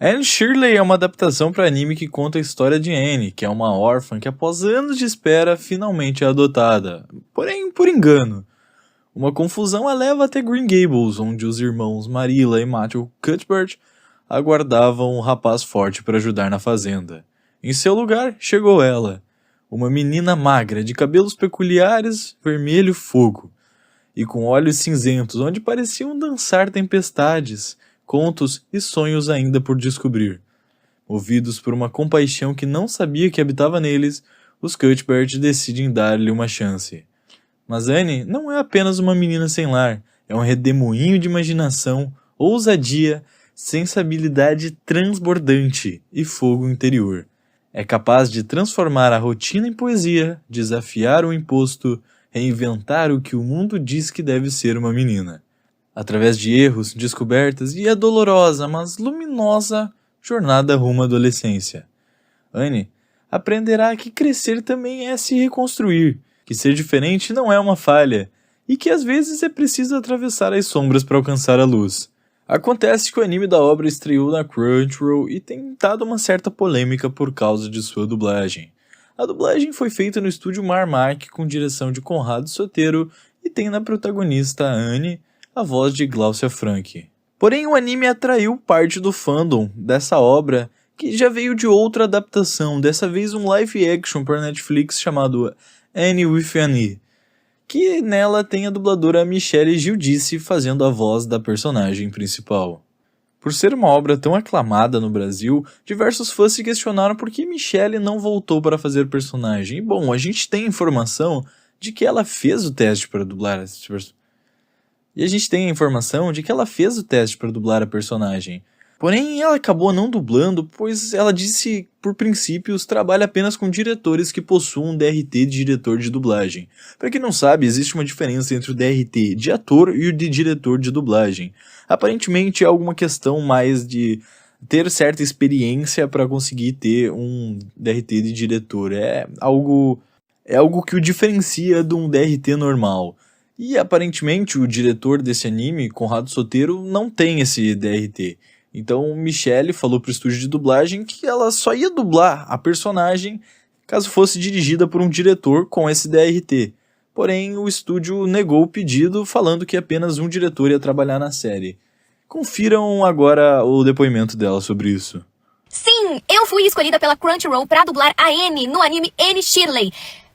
Anne Shirley é uma adaptação para anime que conta a história de Anne, que é uma órfã que após anos de espera finalmente é adotada, porém por engano. Uma confusão a leva até Green Gables, onde os irmãos Marilla e Matthew Cuthbert aguardavam um rapaz forte para ajudar na fazenda. Em seu lugar chegou ela, uma menina magra de cabelos peculiares, vermelho fogo, e com olhos cinzentos onde pareciam dançar tempestades, contos e sonhos ainda por descobrir. Movidos por uma compaixão que não sabia que habitava neles, os Cuthbert decidem dar-lhe uma chance. Mas Anne não é apenas uma menina sem lar, é um redemoinho de imaginação, ousadia, sensibilidade transbordante e fogo interior. É capaz de transformar a rotina em poesia, desafiar o imposto, reinventar o que o mundo diz que deve ser uma menina. Através de erros, descobertas e a dolorosa, mas luminosa jornada rumo à adolescência. Anne aprenderá que crescer também é se reconstruir, que ser diferente não é uma falha, e que às vezes é preciso atravessar as sombras para alcançar a luz. Acontece que o anime da obra estreou na Crunchyroll e tem dado uma certa polêmica por causa de sua dublagem. A dublagem foi feita no estúdio Marmac com direção de Conrado Sotero e tem na protagonista Anne a voz de Glaucia Frank. Porém, o anime atraiu parte do fandom dessa obra que já veio de outra adaptação, dessa vez um live action para Netflix chamado Annie with Annie, que nela tem a dubladora Michelle Giudice fazendo a voz da personagem principal. Por ser uma obra tão aclamada no Brasil, diversos fãs se questionaram por que Michelle não voltou para fazer personagem. E bom, a gente tem informação de que ela fez o teste para dublar a personagem. Porém, ela acabou não dublando, pois ela disse, por princípios, trabalha apenas com diretores que possuam um DRT de diretor de dublagem. Para quem não sabe, existe uma diferença entre o DRT de ator e o de diretor de dublagem. Aparentemente é alguma questão mais de ter certa experiência para conseguir ter um DRT de diretor. É algo que o diferencia de um DRT normal. E aparentemente o diretor desse anime, Conrado Sotero, não tem esse DRT. Então Michelle falou pro estúdio de dublagem que ela só ia dublar a personagem caso fosse dirigida por um diretor com esse DRT. Porém, o estúdio negou o pedido, falando que apenas um diretor ia trabalhar na série. Confiram agora o depoimento dela sobre isso. Sim, eu fui escolhida pela Crunchyroll pra dublar a Annie no anime Anne Shirley.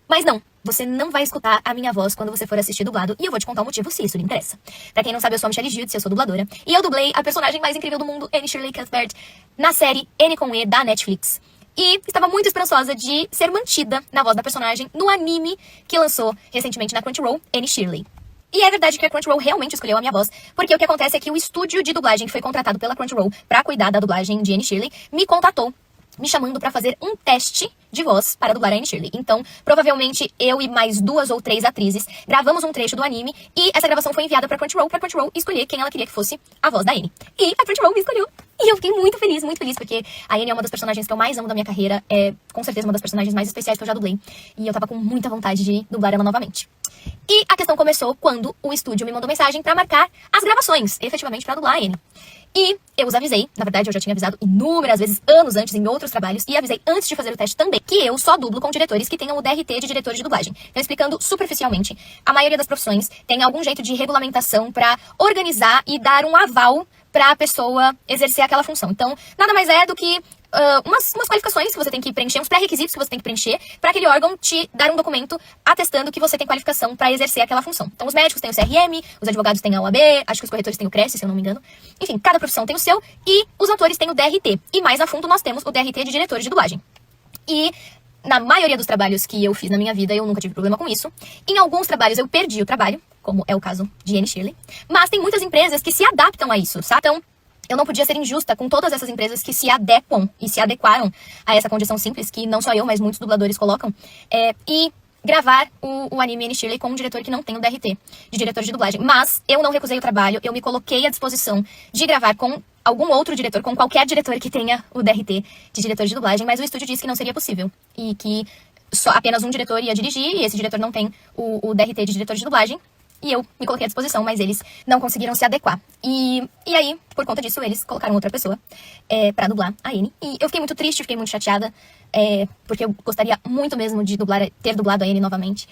Mas não, você não vai escutar a minha voz quando você for assistir dublado, e eu vou te contar o motivo se isso lhe interessa. Pra quem não sabe, eu sou a Michelle Giudice, eu sou dubladora, e eu dublei a personagem mais incrível do mundo, Anne Shirley Cuthbert, na série N com E da Netflix. E estava muito esperançosa de ser mantida na voz da personagem no anime que lançou recentemente na Crunchyroll, Anne Shirley. E é verdade que a Crunchyroll realmente escolheu a minha voz, porque o que acontece é que o estúdio de dublagem que foi contratado pela Crunchyroll pra cuidar da dublagem de Anne Shirley me contatou, me chamando pra fazer um teste de voz para dublar a Anne Shirley. Então, provavelmente, eu e mais 2 ou 3 atrizes gravamos um trecho do anime e essa gravação foi enviada pra Crunchyroll escolher quem ela queria que fosse a voz da Anne. E a Crunchyroll me escolheu. E eu fiquei muito feliz, porque a Anne é uma das personagens que eu mais amo da minha carreira, é com certeza uma das personagens mais especiais que eu já dublei. E eu tava com muita vontade de dublar ela novamente. E a questão começou quando o estúdio me mandou mensagem pra marcar as gravações, efetivamente pra dublar a Anne. E eu os avisei, na verdade eu já tinha avisado inúmeras vezes, anos antes, em outros trabalhos, e avisei antes de fazer o teste também, que eu só dublo com diretores que tenham o DRT de diretor de dublagem. Então, explicando superficialmente, a maioria das profissões tem algum jeito de regulamentação pra organizar e dar um aval pra pessoa exercer aquela função. Então, nada mais é do que umas qualificações que você tem que preencher, uns pré-requisitos que você tem que preencher para aquele órgão te dar um documento atestando que você tem qualificação para exercer aquela função. Então, os médicos têm o CRM, os advogados têm a OAB, acho que os corretores têm o CRESSE, se eu não me engano. Enfim, cada profissão tem o seu e os atores têm o DRT. E mais a fundo, nós temos o DRT de diretores de dublagem. E na maioria dos trabalhos que eu fiz na minha vida, eu nunca tive problema com isso. Em alguns trabalhos eu perdi o trabalho, como é o caso de Anne Shirley. Mas tem muitas empresas que se adaptam a isso, sabe? Então, eu não podia ser injusta com todas essas empresas que se adequam e se adequaram a essa condição simples, que não só eu, mas muitos dubladores colocam, e gravar o anime Anne Shirley com um diretor que não tem o DRT de diretor de dublagem. Mas eu não recusei o trabalho, eu me coloquei à disposição de gravar com algum outro diretor, com qualquer diretor que tenha o DRT de diretor de dublagem, mas o estúdio disse que não seria possível e que só apenas um diretor ia dirigir, e esse diretor não tem o DRT de diretor de dublagem. E eu me coloquei à disposição, mas eles não conseguiram se adequar. E aí, por conta disso, eles colocaram outra pessoa pra dublar a Anne. E eu fiquei muito triste, fiquei muito chateada, porque eu gostaria muito mesmo de ter dublado a Anne novamente.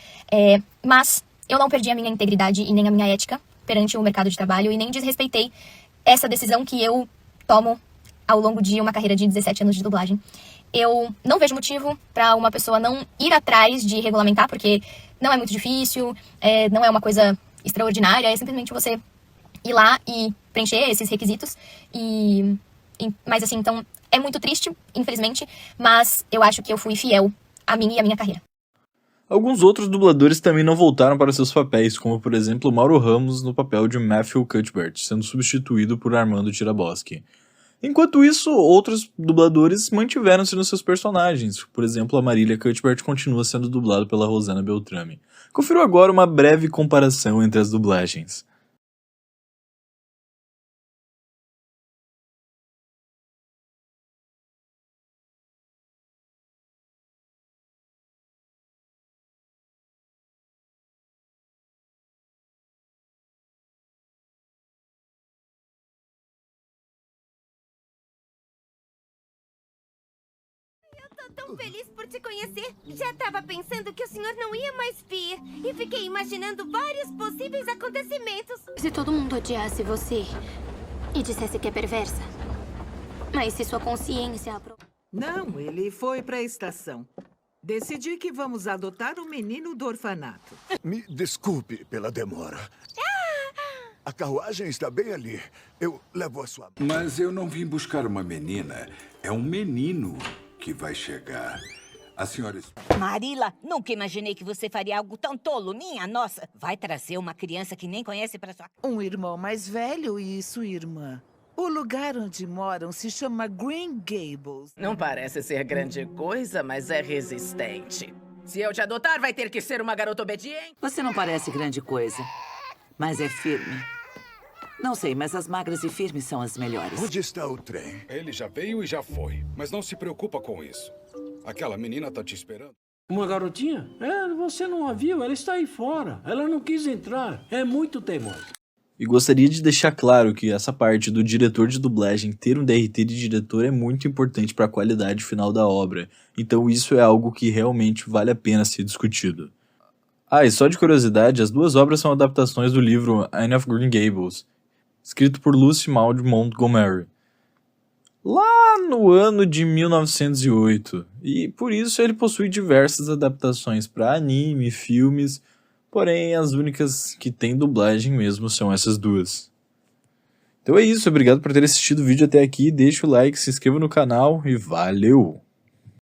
Mas eu não perdi a minha integridade e nem a minha ética perante o mercado de trabalho e nem desrespeitei essa decisão que eu tomo ao longo de uma carreira de 17 anos de dublagem. Eu não vejo motivo para uma pessoa não ir atrás de regulamentar, porque não é muito difícil, não é uma coisa extraordinária, é simplesmente você ir lá e preencher esses requisitos. Mas assim, então, é muito triste, infelizmente, mas eu acho que eu fui fiel a mim e a minha carreira. Alguns outros dubladores também não voltaram para seus papéis, como por exemplo Mauro Ramos no papel de Matthew Cuthbert, sendo substituído por Armando Tiraboski. Enquanto isso, outros dubladores mantiveram-se nos seus personagens. Por exemplo, a Marília Cuthbert continua sendo dublada pela Rosana Beltrame. Confiro agora uma breve comparação entre as dublagens. Tô tão feliz por te conhecer. Já tava pensando que o senhor não ia mais vir. E fiquei imaginando vários possíveis acontecimentos. Se todo mundo odiasse você e dissesse que é perversa, mas se sua consciência... Não, ele foi para a estação. Decidi que vamos adotar um menino do orfanato. Me desculpe pela demora. A carruagem está bem ali. Eu levo a sua... Mas eu não vim buscar uma menina. É um menino que vai chegar. A senhora... Marila, nunca imaginei que você faria algo tão tolo. Minha nossa, vai trazer uma criança que nem conhece para sua... Um irmão mais velho e sua irmã. O lugar onde moram se chama Green Gables. Não parece ser grande coisa, mas é resistente. Se eu te adotar, vai ter que ser uma garota obediente. Você não parece grande coisa, mas é firme. Não sei, mas as magras e firmes são as melhores. Onde está o trem? Ele já veio e já foi. Mas não se preocupa com isso. Aquela menina tá te esperando. Uma garotinha? Você não a viu? Ela está aí fora. Ela não quis entrar. É muito teimosa. E gostaria de deixar claro que essa parte do diretor de dublagem ter um DRT de diretor é muito importante para a qualidade final da obra. Então isso é algo que realmente vale a pena ser discutido. E só de curiosidade, as duas obras são adaptações do livro Anne of Green Gables, escrito por Lucy Maud Montgomery, lá no ano de 1908, e por isso ele possui diversas adaptações para anime, filmes, porém as únicas que tem dublagem mesmo são essas duas. Então é isso, obrigado por ter assistido o vídeo até aqui, deixa o like, se inscreva no canal e valeu!